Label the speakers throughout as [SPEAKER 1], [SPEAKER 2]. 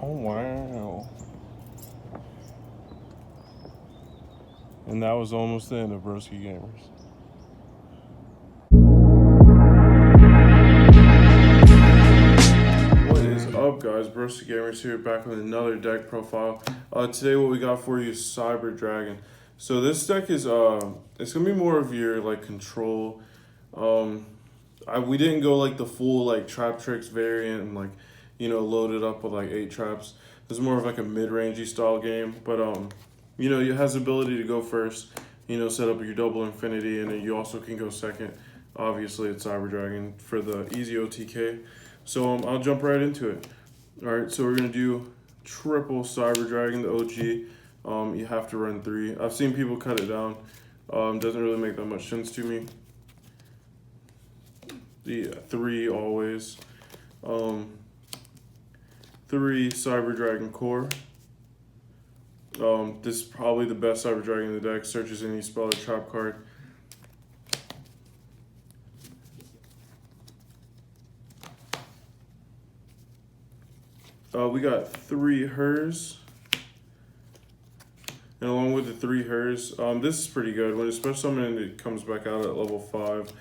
[SPEAKER 1] Oh, wow. And that was almost the end of Broski Gamers. What is up, guys? Broski Gamers here, back with another deck profile. Today what we got for you is Cyber Dragon. So this deck is it's gonna be more of your like control. We didn't go like the full like trap tricks variant and like load it up with like 8 traps. This is more of like a mid-rangey style game, but it has the ability to go first. Set up your double infinity, and then you also can go second. Obviously, it's Cyber Dragon for the easy OTK. So I'll jump right into it. All right, so we're gonna do triple Cyber Dragon, the OG. You have to run 3. I've seen people cut it down. Doesn't really make that much sense to me. The 3 always. 3 Cyber Dragon Core. This is probably the best Cyber Dragon in the deck. Searches any spell or trap card. We got 3 hers. And along with the 3 hers, this is pretty good. When a special summon it comes back out at level 5,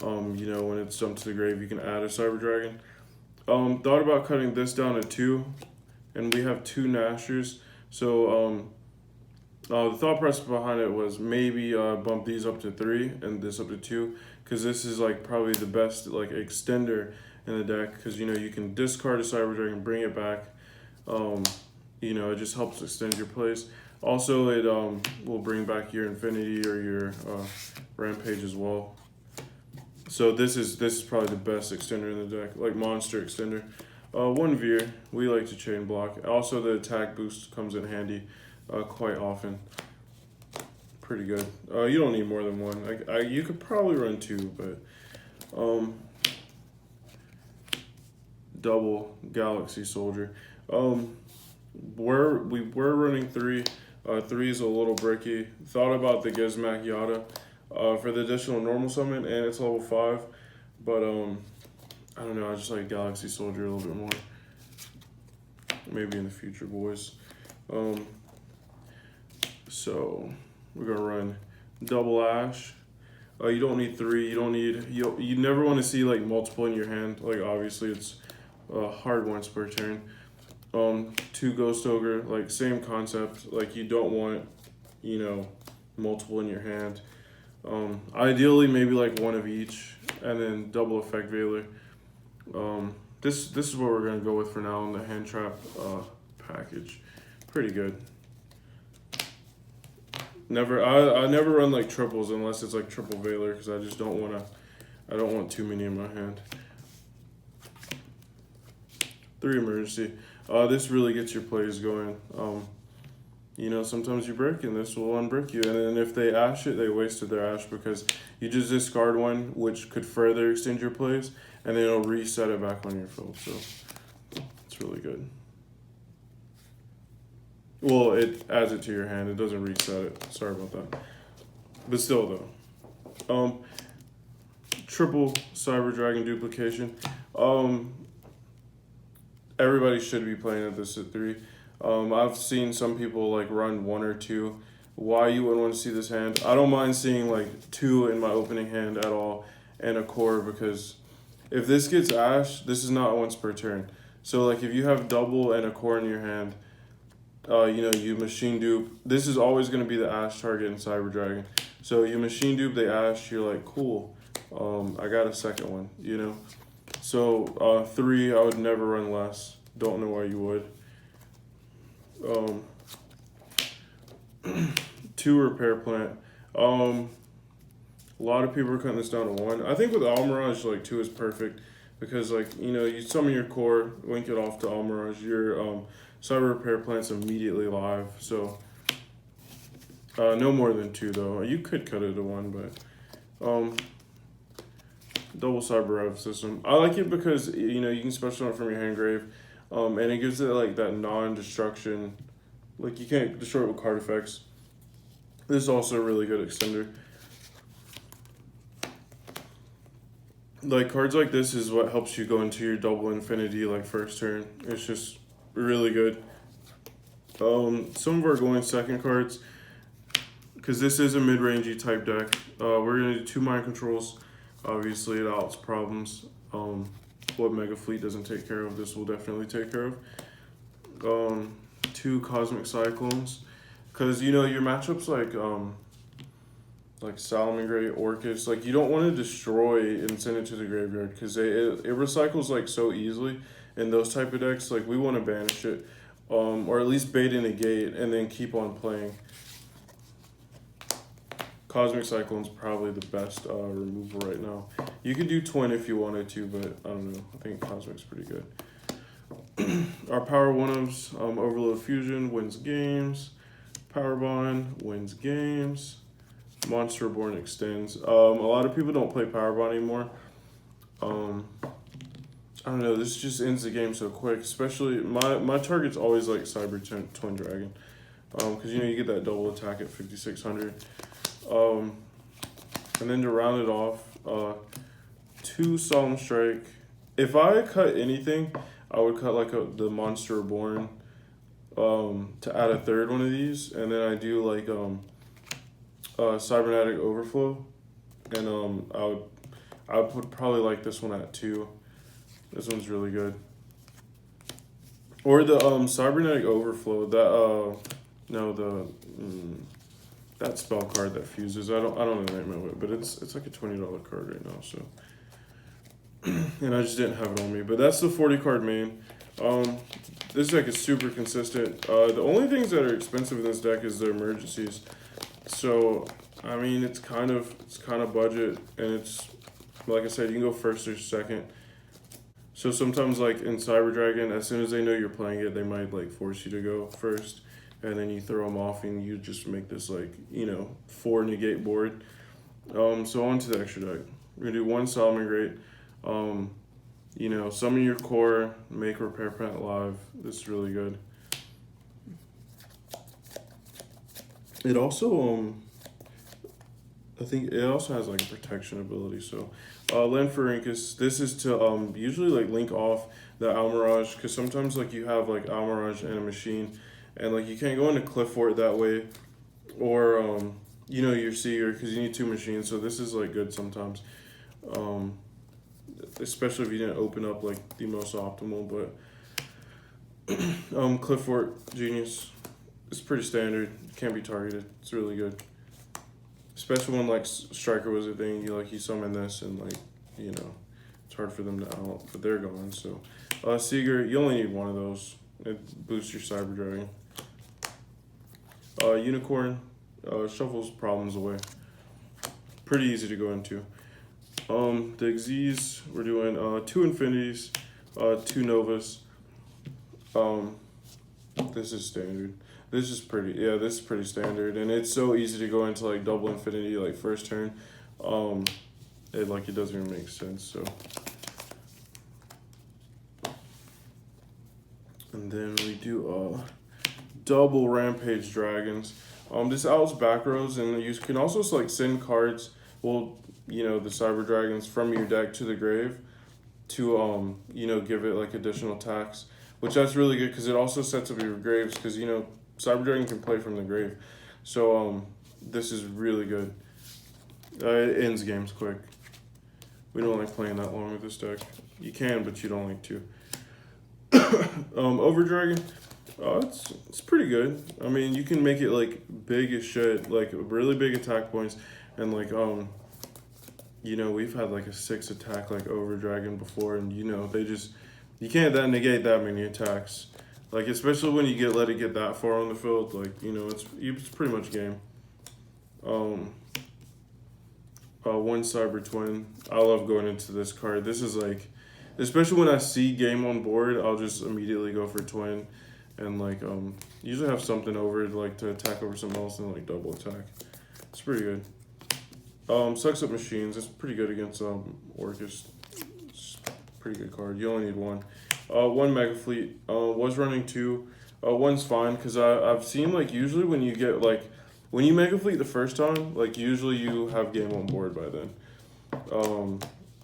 [SPEAKER 1] when it's dumped to the grave, you can add a Cyber Dragon. Thought about cutting this down to 2, and we have 2 Nashers. So the thought process behind it was maybe bump these up to 3 and this up to 2, because this is like probably the best like extender in the deck, because you can discard a Cyber Dragon, bring it back. It just helps extend your plays. Also, it will bring back your Infinity or your Rampage as well. So this is probably the best extender in the deck, like monster extender. 1 Veer, we like to chain block. Also, the attack boost comes in handy quite often. Pretty good. You don't need more than 1. You could probably run 2, but double Galaxy Soldier. We were running 3. 3 is a little bricky. Thought about the Gizmak Yada for the additional normal summon, and it's level 5. But I don't know. I just like Galaxy Soldier a little bit more. Maybe in the future, boys. So we're gonna run double Ash. You don't need 3. You don't need you never want to see like multiple in your hand. Like obviously it's hard once per turn. 2 Ghost Ogre, like same concept. Like you don't want multiple in your hand. Ideally maybe like 1 of each, and then double Effect Veiler. This is what we're gonna go with for now in the hand trap package. Pretty good. I never run like triples unless it's like triple Veiler, because I just don't want too many in my hand. 3 Emergency. This really gets your plays going. Sometimes you break, and this will unbrick you. And then if they ash it, they wasted their ash, because you just discard 1, which could further extend your plays, and then it'll reset it back on your field. So it's really good. Well, it adds it to your hand. It doesn't reset it. Sorry about that. But still, though. Triple Cyber Dragon duplication. Everybody should be playing at this at 3. I've seen some people like run 1 or 2. Why you wouldn't want to see this hand? I don't mind seeing like 2 in my opening hand at all, and a core, because if this gets Ash, this is not once per turn. So like if you have double and a core in your hand, you machine dupe. This is always going to be the Ash target in Cyber Dragon. So you machine dupe the Ash, you're like, cool, I got a second one, So 3, I would never run less. Don't know why you would. 2 Repair Plant. A lot of people are cutting this down to 1. I think with Almirage, like 2 is perfect, because like you summon your core, link it off to Almirage. Your Cyber Repair Plant's immediately live. So no more than 2 though. You could cut it to 1, but double Cyber Rev system. I like it because you can special summon from your hand grave, and it gives it like that non-destruction. Like you can't destroy it with card effects. This is also a really good extender. Like cards like this is what helps you go into your double infinity like first turn. It's just really good. Some of our going second cards, because this is a mid-rangey type deck. We're gonna do 2 mind controls. Obviously, it outs problems. What Mega Fleet doesn't take care of, this will definitely take care of. 2 Cosmic Cyclones, because you know your matchups like Salamangreat, Orcus, like you don't want to destroy and send it to the graveyard because it recycles like so easily. In those type of decks, like we want to banish it, or at least bait and negate and then keep on playing. Cosmic Cyclone's probably the best removal right now. You could do Twin if you wanted to, but I don't know. I think Cosmic's pretty good. Our Power 1-ofs, Overload Fusion wins games. Power Bond wins games. Monster Reborn extends. A lot of people don't play Power Bond anymore. I don't know, this just ends the game so quick. Especially, my target's always like Cyber Twin Dragon. Because you know you get that double attack at 5,600. And then to round it off, 2 Solemn Strike. If I cut anything, I would cut like the Monster Reborn to add a 3rd one of these, and then I do like Cybernetic Overflow, and I would put probably like this one at 2. This one's really good. Or the Cybernetic Overflow. That spell card that fuses. I don't know the name of it, but it's like a $20 card right now. So, and I just didn't have it on me. But that's the 40 card main. This deck is super consistent. The only things that are expensive in this deck is the emergencies. So I mean, it's kind of budget, and it's like I said, you can go first or second. So sometimes like in Cyber Dragon, as soon as they know you're playing it, they might like force you to go first. And then you throw them off and you just make this like, 4 negate board. So on to the extra deck. We're gonna do 1 Salamangreat. Summon your core, make Repair Plant live. This is really good. It also, I think it also has like a protection ability. So, Lanfarincus, this is to usually like link off the Almirage, because sometimes like you have like Almirage and a machine. And like you can't go into Cliff Fort that way, or your Seer, because you need 2 machines. So this is like good sometimes, especially if you didn't open up like the most optimal. But Cliff Fort Genius, it's pretty standard. Can't be targeted. It's really good, especially when like Striker was a thing. You summon this and it's hard for them to out, but they're gone. So Seeger, you only need 1 of those. It boosts your Cyber Dragon. Unicorn, shuffles problems away. Pretty easy to go into. The Xyz, we're doing 2 Infinities, 2 Novas. This is standard. This is pretty standard, and it's so easy to go into like double Infinity like first turn. It doesn't even make sense. So, and then we do double Rampage Dragons. This outs back rows, and you can also like send cards. Well, the Cyber Dragons from your deck to the grave to give it like additional attacks, which that's really good because it also sets up your graves, because Cyber Dragon can play from the grave. So this is really good. It ends games quick. We don't like playing that long with this deck. You can, but you don't like to. Over Dragon, it's pretty good. I mean, you can make it like big as shit, like really big attack points, and like we've had like a 6 attack like Over Dragon before, and you can't negate that many attacks, like especially when you let it get that far on the field, like it's pretty much game. 1 Cyber Twin. I love going into this card. This is like, especially when I see game on board, I'll just immediately go for Twin, and usually have something over to attack over something else and double attack. It's pretty good. Sucks Up Machines. It's pretty good against Orcus. It's a pretty good card. You only need 1. 1 Mega Fleet. Was running 2. 1's fine, because I've seen usually when you get when you Mega Fleet the first time, usually you have game on board by then.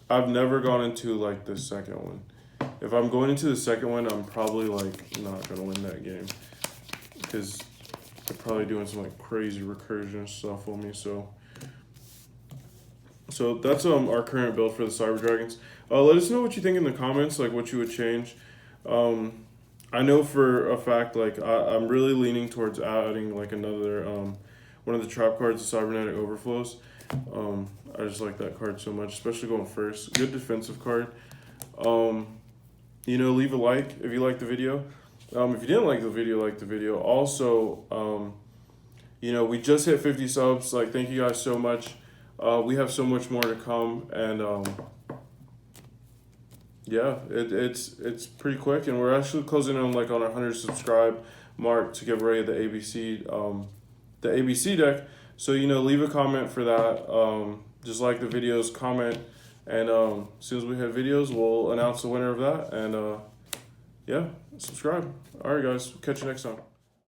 [SPEAKER 1] I've never gone into the second one. if I'm going into the second one, I'm probably like not gonna win that game because they're probably doing some like crazy recursion stuff on me. So that's our current build for the Cyber Dragons. Let us know what you think in the comments, like what you would change. I know for a fact, like I'm really leaning towards adding like another one of the trap cards, Cybernetic Overflows. I just like that card so much, especially going first. Good defensive card. You know, leave a like if you liked the video. If you didn't like the video, like the video. Also, you know, we just hit 50 subs. Like, thank you guys so much. We have so much more to come, and yeah, it's pretty quick, and we're actually closing on like on our 100 subscribe mark to get ready the ABC deck. So you know, leave a comment for that. Just like the videos, comment, and as soon as we have videos, we'll announce the winner of that. And yeah, subscribe. All right, guys, catch you next time.